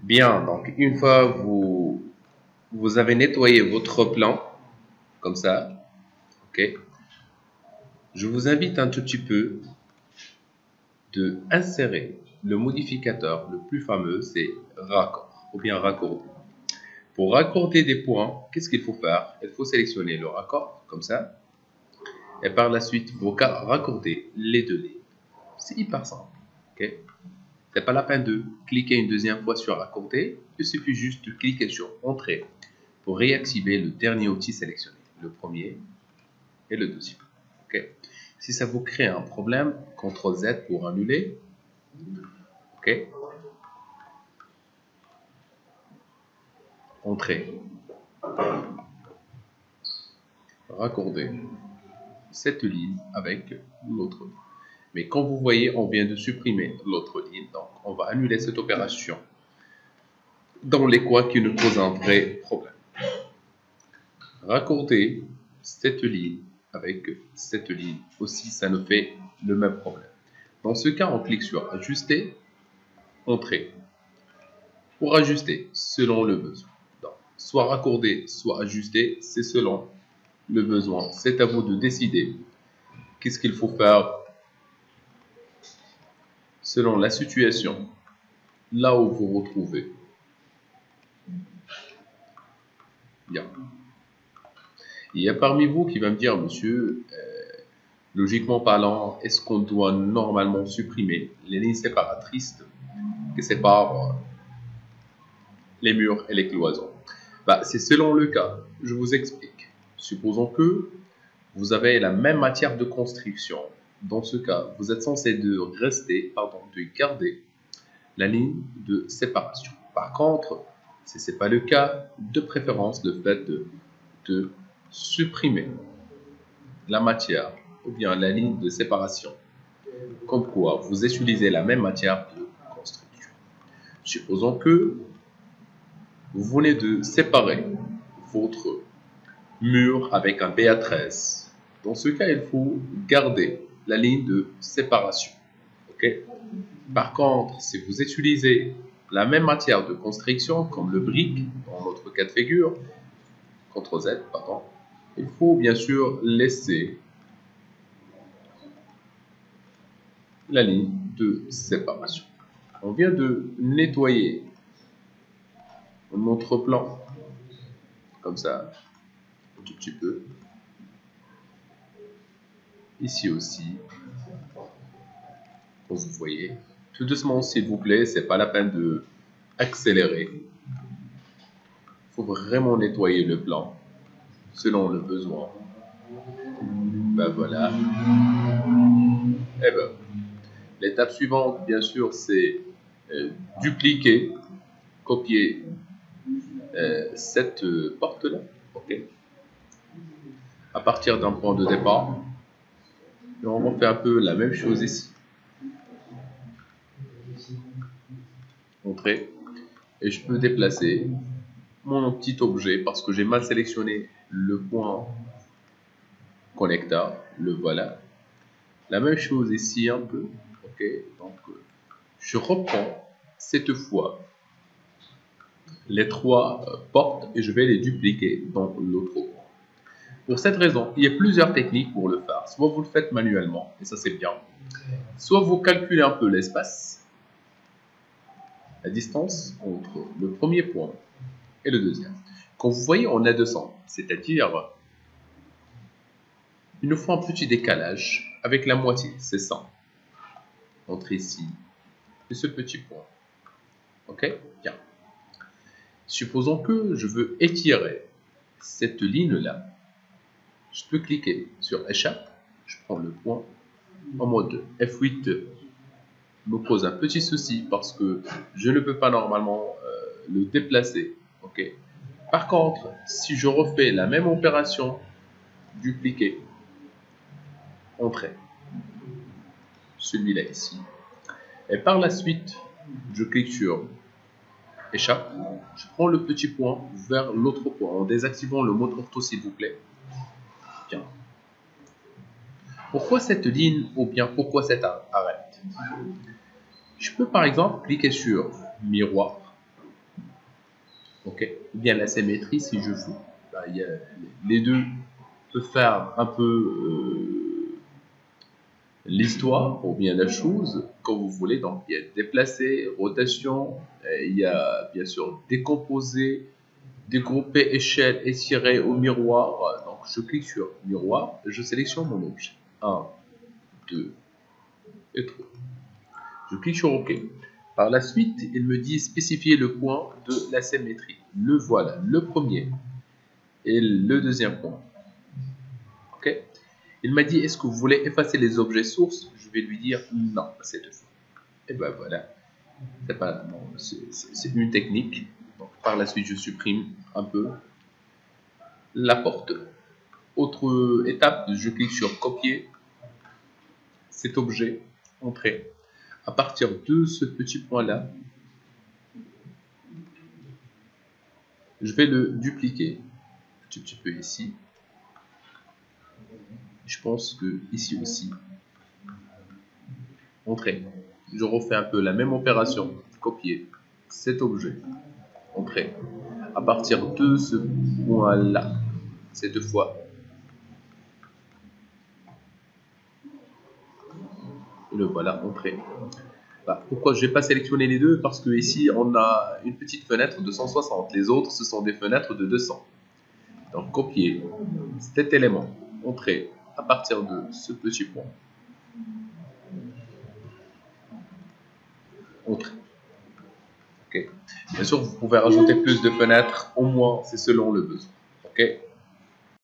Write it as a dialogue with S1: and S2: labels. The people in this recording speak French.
S1: Bien, donc une fois vous avez nettoyé votre plan, comme ça, ok, je vous invite un tout petit peu de insérer le modificateur le plus fameux, c'est raccord ou bien raccorder. Pour raccorder des points, qu'est-ce qu'il faut faire? Il faut sélectionner le raccord, comme ça, et par la suite, vous raccordez les deux lignes. C'est hyper simple, ok? C'est pas la peine de cliquer une deuxième fois sur raccorder, il suffit juste de cliquer sur Entrée pour réactiver le dernier outil sélectionné, le premier et le deuxième. Ok. Si ça vous crée un problème, CTRL Z pour annuler. Ok. Entrée. Raccorder cette ligne avec l'autre ligne. Mais comme vous voyez, on vient de supprimer l'autre ligne, donc on va annuler cette opération dans les coins qui nous posent un vrai problème. Raccorder cette ligne avec cette ligne aussi, ça nous fait le même problème. Dans ce cas, on clique sur Ajuster, Entrée. Pour ajuster selon le besoin. Donc, soit raccorder, soit ajuster, c'est selon le besoin. C'est à vous de décider qu'est-ce qu'il faut faire selon la situation, là où vous vous retrouvez. Bien. Il y a parmi vous qui va me dire, monsieur, logiquement parlant, est-ce qu'on doit normalement supprimer les lignes séparatrices qui séparent les murs et les cloisons? C'est selon le cas. Je vous explique. Supposons que vous avez la même matière de construction. Dans ce cas, vous êtes censé de garder la ligne de séparation. Par contre, si ce n'est pas le cas, de préférence, le fait de supprimer la matière ou bien la ligne de séparation. Comme quoi, vous utilisez la même matière de construction. Supposons que vous venez de séparer votre mur avec un BA13. Dans ce cas, il faut garder la ligne de séparation. Okay? Par contre, si vous utilisez la même matière de construction, comme le brick, dans notre cas de figure, CTRL Z, pardon, il faut bien sûr laisser la ligne de séparation. On vient de nettoyer notre plan, comme ça, un tout petit peu. Ici aussi, comme vous voyez. Tout doucement, s'il vous plaît, c'est pas la peine de accélérer. Il faut vraiment nettoyer le plan selon le besoin. Voilà. Et l'étape suivante, bien sûr, c'est dupliquer, copier cette porte-là. Ok. À partir d'un point de départ. Et on va faire un peu la même chose ici. Entrée. Et je peux déplacer mon petit objet parce que j'ai mal sélectionné le point connecteur. Le voilà. La même chose ici un peu. Ok. Donc, je reprends cette fois les trois portes et je vais les dupliquer dans l'autre point. Pour cette raison, il y a plusieurs techniques pour le faire. Soit vous le faites manuellement, et ça c'est bien. Soit vous calculez un peu l'espace, la distance entre le premier point et le deuxième. Comme vous voyez, on a 200, c'est-à-dire il nous faut un petit décalage avec la moitié, c'est 100. Entre ici et ce petit point. Ok, bien. Supposons que je veux étirer cette ligne-là. Je peux cliquer sur Échappe. Je prends le point en mode F8 me pose un petit souci parce que je ne peux pas normalement le déplacer. Okay. Par contre, si je refais la même opération, dupliquer, entrer, celui-là ici, et par la suite, je clique sur Échappe, je prends le petit point vers l'autre point en désactivant le mode ortho s'il vous plaît. Bien. Pourquoi cette ligne ou bien pourquoi cette arête? Je peux par exemple cliquer sur Miroir Ok. Ou bien la symétrie si je veux. Bah, il y a, les deux peuvent faire un peu l'histoire ou bien la chose quand vous voulez. Donc il y a déplacer, rotation, il y a bien sûr décomposer, dégrouper, échelle, étirer au miroir. Donc je clique sur miroir, je sélectionne mon objet. Un, 2 et 3. Je clique sur OK. Par la suite, il me dit spécifier le point de la symétrie. Le voilà, le premier et le deuxième point. OK. Il m'a dit est-ce que vous voulez effacer les objets sources? Je vais lui dire non cette fois. Et ben voilà, c'est une technique. Donc, par la suite, je supprime un peu la porte. Autre étape, je clique sur copier cet objet, entrer. À partir de ce petit point-là, je vais le dupliquer un tout petit peu ici. Je pense que ici aussi, entrer. Je refais un peu la même opération, copier cet objet, entrer. À partir de ce point-là, cette fois, le voilà, entré. Bah, pourquoi je n'ai pas sélectionné les deux? Parce que ici, on a une petite fenêtre de 160. Les autres, ce sont des fenêtres de 200. Donc, copier cet élément, entrer à partir de ce petit point. Entrer. Okay. Bien sûr, vous pouvez rajouter plus de fenêtres, au moins, c'est selon le besoin. Okay.